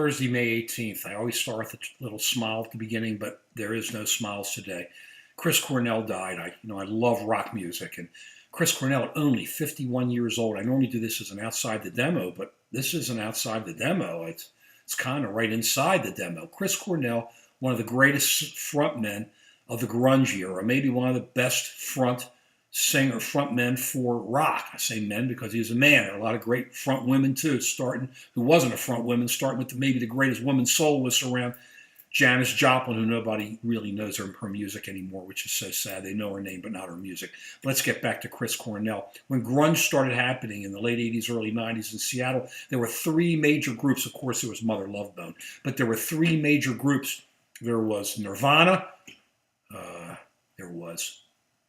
Thursday, May 18th. I always start with a little smile at the beginning, but there is no smiles today. Chris Cornell died. I love rock music, and Chris Cornell, only 51 years old. I normally do this as an outside the demo, but this isn't outside the demo. It's kind of right inside the demo. Chris Cornell, one of the greatest frontmen of the grunge era, maybe one of the best frontmen for rock. I say men because he was a man. There are a lot of great front women too, who wasn't a front woman, starting with maybe the greatest woman soloist around, Janis Joplin, who nobody really knows her music anymore, which is so sad. They know her name, but not her music. But let's get back to Chris Cornell. When grunge started happening in the late 80s, early 90s in Seattle, there were three major groups. Of course, there was Mother Love Bone, but there were three major groups. There was Nirvana, there was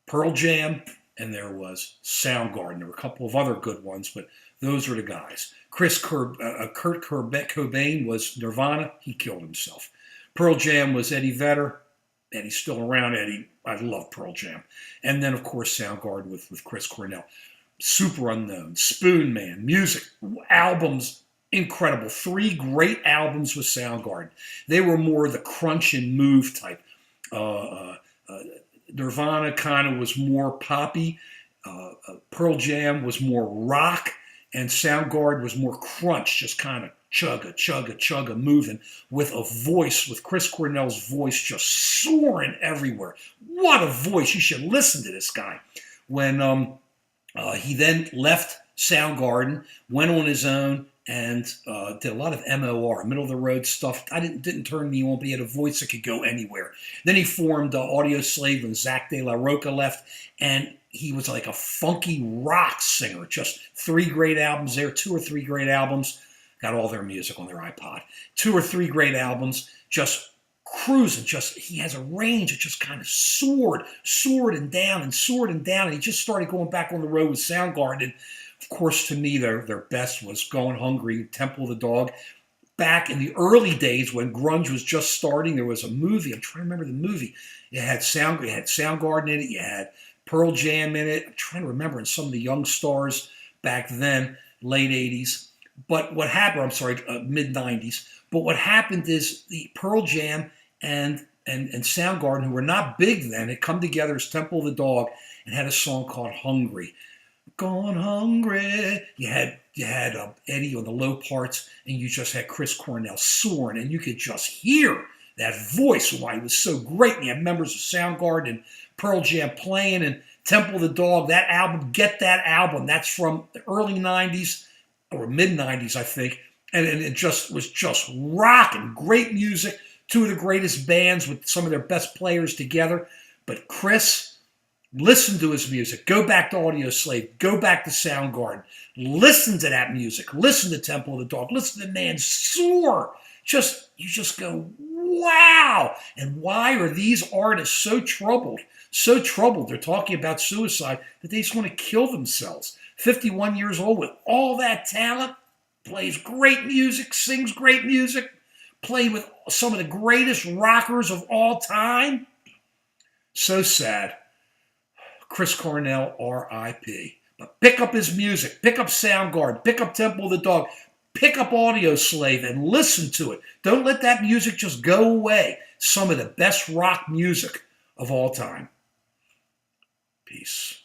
Pearl Jam, and there was Soundgarden. There were a couple of other good ones, but those are the guys. Kurt Cobain was Nirvana. He killed himself. Pearl Jam was Eddie Vedder. Eddie's still around. Eddie, I love Pearl Jam. And then, of course, Soundgarden with Chris Cornell. Super Unknown, Spoon Man, music, albums, incredible. Three great albums with Soundgarden. They were more the crunch and move type. Nirvana kind of was more poppy. Pearl Jam was more rock. And Soundgarden was more crunch, just kind of chugga, moving with a voice, with Chris Cornell's voice just soaring everywhere. What a voice. You should listen to this guy. When he then left Soundgarden, went on his own, and did a lot of MOR, middle of the road stuff. Didn't turn me on, but he had a voice that could go anywhere. Then he formed Audio Slave when Zach De La Rocha left, and he was like a funky rock singer. Just three great albums there, two or three great albums. Got all their music on their iPod. Two or three great albums, just cruising. He has a range that just kind of soared and down, and he just started going back on the road with Soundgarden. And of course, to me, their best was Going Hungry, Temple of the Dog. Back in the early days when grunge was just starting, there was a movie. I'm trying to remember the movie. It had Soundgarden in it. You had Pearl Jam in it. I'm trying to remember, and some of the young stars back then, late 80s. But what happened, mid 90s. But what happened is the Pearl Jam and Soundgarden, who were not big then, had come together as Temple of the Dog and had a song called Hungry. Gone hungry. You had Eddie on the low parts, and you just had Chris Cornell soaring, and you could just hear that voice, why he was so great. And you had members of Soundgarden and Pearl Jam playing, and Temple of the Dog, that album, get that album. That's from the early 90s or mid 90s, I think. And it just was just rocking. Great music. Two of the greatest bands with some of their best players together. But Chris, listen to his music. Go back to Audio Slave. Go back to Soundgarden. Listen to that music. Listen to Temple of the Dog. Listen to the man soar. You just go, wow. And why are these artists so troubled? So troubled. They're talking about suicide that they just want to kill themselves. 51 years old with all that talent, plays great music, sings great music, played with some of the greatest rockers of all time. So sad. Chris Cornell, R.I.P. But pick up his music, pick up Soundgarden, pick up Temple of the Dog, pick up Audio Slave and listen to it. Don't let that music just go away. Some of the best rock music of all time. Peace.